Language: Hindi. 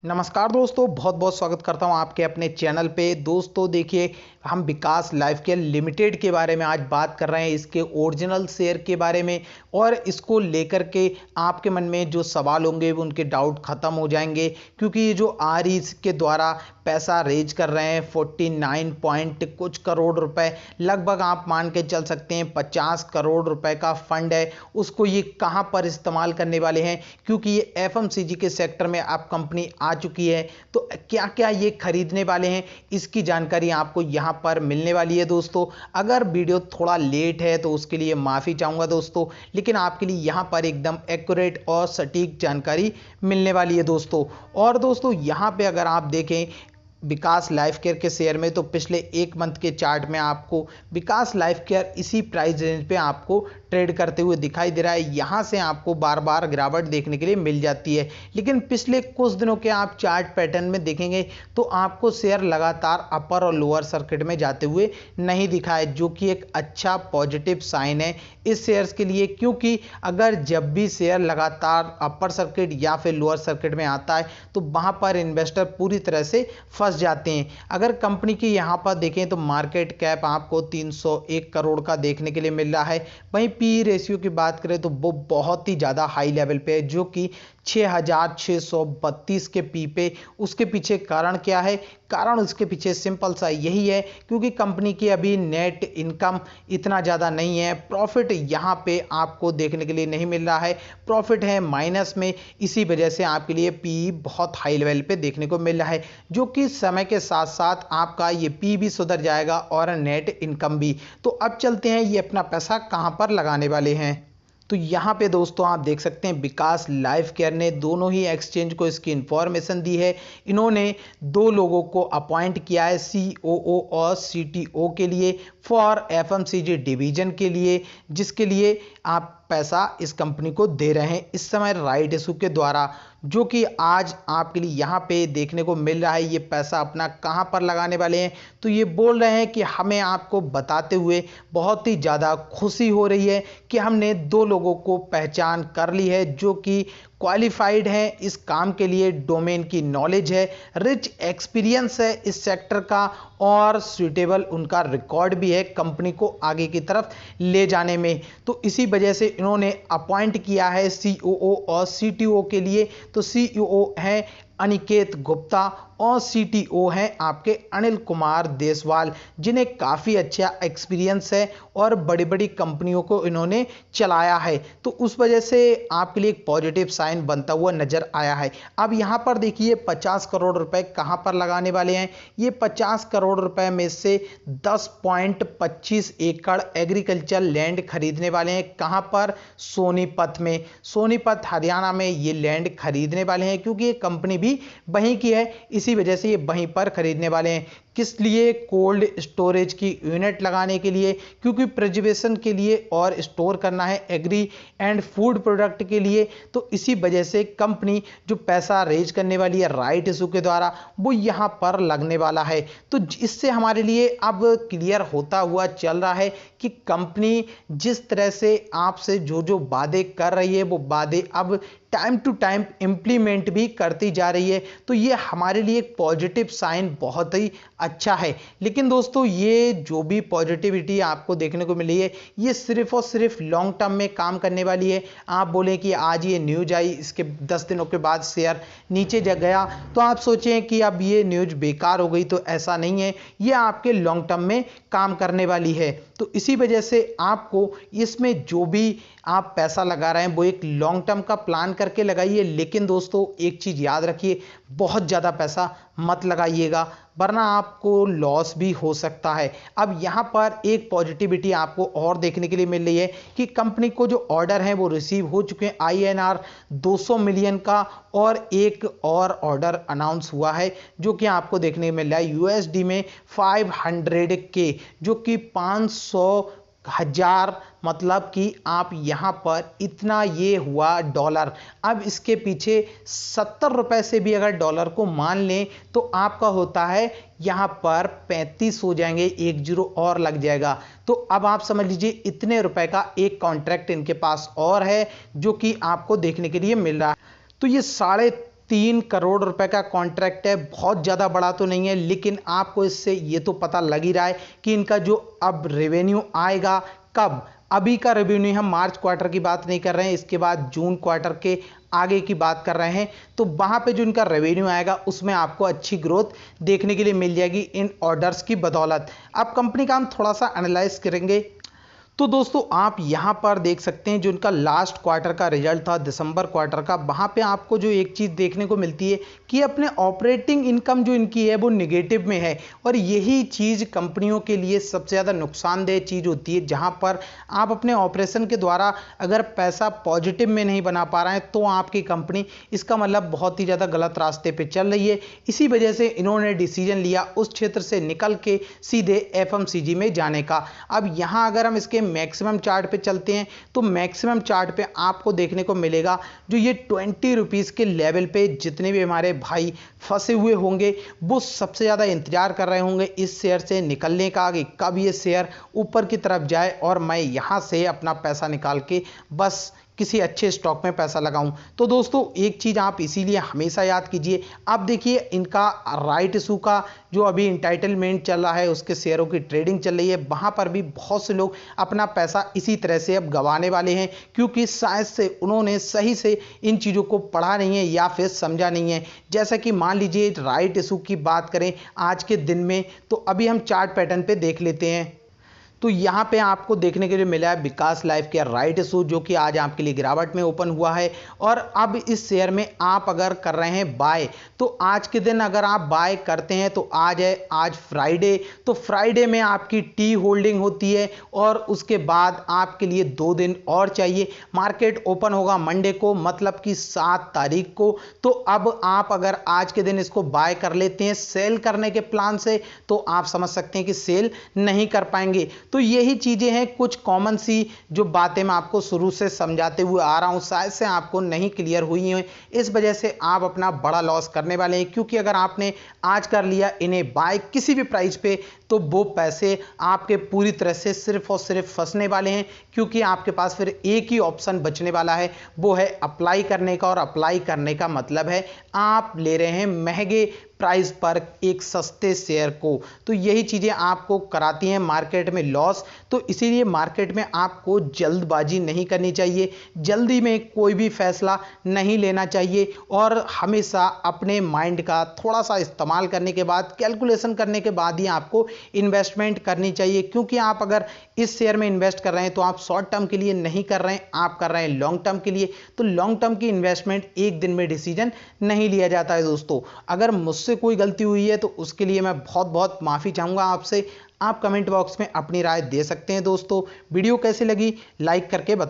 नमस्कार दोस्तों, बहुत बहुत स्वागत करता हूं आपके अपने चैनल पे। दोस्तों देखिए, हम विकास लाइफ केयर लिमिटेड के बारे में आज बात कर रहे हैं, इसके ओरिजिनल शेयर के बारे में। और इसको लेकर के आपके मन में जो सवाल होंगे वो उनके डाउट खत्म हो जाएंगे, क्योंकि ये जो आरईज के द्वारा पैसा रेज कर रहे हैं 49 पॉइंट कुछ करोड़ रुपए, लगभग आप मान के चल सकते हैं 50 करोड़ रुपए का फंड है। उसको ये कहां पर इस्तेमाल करने वाले हैं, क्योंकि ये एफएमसीजी के सेक्टर में अब कंपनी आ चुकी है। तो क्या क्या ये खरीदने वाले हैं, इसकी जानकारी आपको यहां पर मिलने वाली है। दोस्तों अगर वीडियो थोड़ा लेट है तो उसके लिए माफ़ी चाहूँगा दोस्तों, लेकिन आपके लिए यहां पर एकदम एक्यूरेट और सटीक जानकारी मिलने वाली है दोस्तों। और दोस्तों यहां पे अगर आप देखें विकास लाइफ केयर के शेयर में, तो पिछले एक मंथ के चार्ट में आपको विकास लाइफ केयर इसी प्राइस रेंज पे आपको ट्रेड करते हुए दिखाई दे रहा है। यहाँ से आपको बार बार गिरावट देखने के लिए मिल जाती है, लेकिन पिछले कुछ दिनों के आप चार्ट पैटर्न में देखेंगे तो आपको शेयर लगातार अपर और लोअर सर्किट में जाते हुए नहीं दिखा है, जो कि एक अच्छा पॉजिटिव साइन है इस शेयर्स के लिए। क्योंकि अगर जब भी शेयर लगातार अपर सर्किट या फिर लोअर सर्किट में आता है तो वहाँ पर इन्वेस्टर पूरी तरह से फंस जाते हैं। अगर कंपनी की यहाँ पर देखें तो मार्केट कैप आपको 301 करोड़ का देखने के लिए मिल रहा है। वहीं पी रेशियो की बात करें तो वो बहुत ही ज़्यादा हाई लेवल पे है, जो कि 6632 के पी पे। उसके पीछे कारण क्या है? कारण उसके पीछे सिंपल सा यही है, क्योंकि कंपनी की अभी नेट इनकम इतना ज़्यादा नहीं है। प्रॉफिट यहाँ पे आपको देखने के लिए नहीं मिल रहा है, प्रॉफिट है माइनस में। इसी वजह से आपके लिए पी बहुत हाई लेवल पे देखने को मिल रहा है, जो कि समय के साथ साथ आपका ये पी भी सुधर जाएगा और नेट इनकम भी। तो अब चलते हैं ये अपना पैसा कहाँ पर लगाने वाले हैं। तो यहाँ पे दोस्तों आप देख सकते हैं विकास लाइफ केयर ने दोनों ही एक्सचेंज को इसकी इंफॉर्मेशन दी है। इन्होंने दो लोगों को अपॉइंट किया है सीओओ और सीटीओ के लिए, फॉर एफएमसीजी डिवीजन के लिए, जिसके लिए आप पैसा इस कंपनी को दे रहे हैं इस समय राइट इशू के द्वारा, जो कि आज आपके लिए यहाँ पे देखने को मिल रहा है। ये पैसा अपना कहाँ पर लगाने वाले हैं, तो ये बोल रहे हैं कि हमें आपको बताते हुए बहुत ही ज़्यादा खुशी हो रही है कि हमने दो लोगों को पहचान कर ली है जो कि क्वालिफाइड है इस काम के लिए, डोमेन की नॉलेज है, रिच एक्सपीरियंस है इस सेक्टर का, और सुटेबल उनका रिकॉर्ड भी है कंपनी को आगे की तरफ ले जाने में। तो इसी वजह से इन्होंने अपॉइंट किया है सीओओ और सीटीओ के लिए। तो सीईओ हैं अनिकेत गुप्ता और सीटीओ हैं आपके अनिल कुमार देसवाल, जिन्हें काफ़ी अच्छा एक्सपीरियंस है और बड़ी बड़ी कंपनियों को इन्होंने चलाया है। तो उस वजह से आपके लिए एक पॉजिटिव साइन बनता हुआ नजर आया है। अब यहाँ पर देखिए 50 करोड़ रुपए कहाँ पर लगाने वाले हैं। ये 50 करोड़ रुपए में से 10.25 एकड़ एग्रीकल्चर लैंड खरीदने वाले हैं। कहाँ पर? सोनीपत में। सोनीपत हरियाणा में ये लैंड खरीदने वाले हैं, क्योंकि ये कंपनी भी वहीं की है, इसी वजह से ये वहीं पर खरीदने वाले हैं। किस लिए? कोल्ड स्टोरेज की यूनिट लगाने के लिए, क्योंकि प्रिजर्वेशन के लिए और स्टोर करना है एग्री एंड फूड प्रोडक्ट के लिए। तो इसी वजह से कंपनी जो पैसा रेज करने वाली है राइट इशू के द्वारा, वो यहाँ पर लगने वाला है। तो इससे हमारे लिए अब क्लियर होता हुआ चल रहा है कि कंपनी जिस तरह से आपसे जो जो वादे कर रही है वो वादे अब टाइम टू टाइम इंप्लीमेंट भी करती जा रही है। तो ये हमारे लिए एक पॉजिटिव साइन बहुत ही अच्छा है। लेकिन दोस्तों ये जो भी पॉजिटिविटी आपको देखने को मिली है, ये सिर्फ और सिर्फ लॉन्ग टर्म में काम करने वाली है। आप बोलें कि आज ये न्यूज आई, इसके 10 दिनों के बाद शेयर नीचे जा गया, तो आप सोचें कि अब ये न्यूज बेकार हो गई, तो ऐसा नहीं है। ये आपके लॉन्ग टर्म में काम करने वाली है। तो इसी वजह से आपको इसमें जो भी आप पैसा लगा रहे हैं वो एक लॉन्ग टर्म का प्लान करके लगाइए। लेकिन दोस्तों एक चीज याद रखिए, बहुत ज्यादा पैसा मत लगाइएगा, वरना आपको लॉस भी हो सकता है। अब यहां पर एक पॉजिटिविटी आपको और देखने के लिए मिल रही है कि कंपनी को जो ऑर्डर है वो रिसीव हो चुके हैं INR 200 मिलियन का, और एक और ऑर्डर अनाउंस हुआ है जो कि आपको देखने को मिल रहा है USD में 500K, जो कि 500,000, मतलब कि आप यहां पर इतना ये हुआ डॉलर। अब इसके पीछे 70 रुपए से भी अगर डॉलर को मान लें तो आपका होता है यहां पर 35 हो जाएंगे, एक जीरो और लग जाएगा। तो अब आप समझ लीजिए इतने रुपए का एक कॉन्ट्रैक्ट इनके पास और है जो कि आपको देखने के लिए मिल रहा है। तो ये 3 करोड़ रुपए का कॉन्ट्रैक्ट है, बहुत ज़्यादा बड़ा तो नहीं है, लेकिन आपको इससे ये तो पता लग ही रहा है कि इनका जो अब रेवेन्यू आएगा कब। अभी का रेवेन्यू हम मार्च क्वार्टर की बात नहीं कर रहे हैं, इसके बाद जून क्वार्टर के आगे की बात कर रहे हैं। तो वहां पे जो इनका रेवेन्यू आएगा उसमें आपको अच्छी ग्रोथ देखने के लिए मिल जाएगी इन ऑर्डर्स की बदौलत। अब कंपनी का हम थोड़ा सा एनालाइज करेंगे। तो दोस्तों आप यहां पर देख सकते हैं जो इनका लास्ट क्वार्टर का रिजल्ट था दिसंबर क्वार्टर का, वहां पे आपको जो एक चीज़ देखने को मिलती है कि अपने ऑपरेटिंग इनकम जो इनकी है वो निगेटिव में है। और यही चीज़ कंपनियों के लिए सबसे ज़्यादा नुकसानदेह चीज़ होती है, जहां पर आप अपने ऑपरेशन के द्वारा अगर पैसा पॉजिटिव में नहीं बना पा रहे हैं तो आपकी कंपनी इसका मतलब बहुत ही ज़्यादा गलत रास्ते पर चल रही है। इसी वजह से इन्होंने डिसीजन लिया उस क्षेत्र से निकल के सीधे FMCG में जाने का। अब यहाँ अगर हम इसके मैक्सिमम चार्ट पे चलते हैं तो मैक्सिमम चार्ट पे आपको देखने को मिलेगा जो ये 20 रुपीस के लेवल पे जितने भी हमारे भाई फंसे हुए होंगे वो सबसे ज़्यादा इंतजार कर रहे होंगे इस शेयर से निकलने का, कि कब ये शेयर ऊपर की तरफ जाए और मैं यहाँ से अपना पैसा निकाल के बस किसी अच्छे स्टॉक में पैसा लगाऊं। तो दोस्तों एक चीज़ आप इसीलिए हमेशा याद कीजिए। अब देखिए इनका राइट इशू का जो अभी इंटाइटलमेंट चल रहा है, उसके शेयरों की ट्रेडिंग चल रही है, वहां पर भी बहुत से लोग अपना पैसा इसी तरह से अब गंवाने वाले हैं, क्योंकि शायद से उन्होंने सही से इन चीज़ों को पढ़ा नहीं है या फिर समझा नहीं है। जैसा कि मान लीजिए राइट इशू की बात करें आज के दिन में, तो अभी हम चार्ट पैटर्न पे देख लेते हैं। तो यहाँ पे आपको देखने के लिए मिला है विकास लाइफ केयर राइट इशू, जो कि आज आपके लिए गिरावट में ओपन हुआ है। और अब इस शेयर में आप अगर कर रहे हैं बाय, तो आज के दिन अगर आप बाय करते हैं तो आज है आज फ्राइडे, तो फ्राइडे में आपकी टी होल्डिंग होती है और उसके बाद आपके लिए 2 दिन और चाहिए। मार्केट ओपन होगा मंडे को, मतलब कि 7 तारीख को। तो अब आप अगर आज के दिन इसको बाय कर लेते हैं सेल करने के प्लान से, तो आप समझ सकते हैं कि सेल नहीं कर पाएंगे। तो यही चीजें हैं कुछ कॉमन सी जो बातें मैं आपको शुरू से समझाते हुए आ रहा हूं, शायद से आपको नहीं क्लियर हुई हैं, इस वजह से आप अपना बड़ा लॉस करने वाले हैं। क्योंकि अगर आपने आज कर लिया इन्हें बाय किसी भी प्राइस पे, तो वो पैसे आपके पूरी तरह से सिर्फ और सिर्फ फंसने वाले हैं, क्योंकि आपके पास फिर एक ही ऑप्शन बचने वाला है, वो है अप्लाई करने का। और अप्लाई करने का मतलब है आप ले रहे हैं महंगे प्राइस पर एक सस्ते शेयर को। तो यही चीजें आपको कराती हैं मार्केट में लॉस। तो इसीलिए मार्केट में आपको जल्दबाजी नहीं करनी चाहिए, जल्दी में कोई भी फैसला नहीं लेना चाहिए, और हमेशा अपने माइंड का थोड़ा सा इस्तेमाल करने के बाद, कैलकुलेशन करने के बाद ही आपको इन्वेस्टमेंट करनी चाहिए। क्योंकि आप अगर इस शेयर में इन्वेस्ट कर रहे हैं तो आप शॉर्ट टर्म के लिए नहीं कर रहे हैं, आप कर रहे हैं लॉन्ग टर्म के लिए। तो लॉन्ग टर्म की इन्वेस्टमेंट एक दिन में डिसीजन नहीं लिया जाता है दोस्तों। अगर मुझसे कोई गलती हुई है तो उसके लिए मैं बहुत बहुत माफ़ी चाहूँगा आपसे। आप कमेंट बॉक्स में अपनी राय दे सकते हैं दोस्तों। वीडियो कैसी लगी लाइक करके बताएं।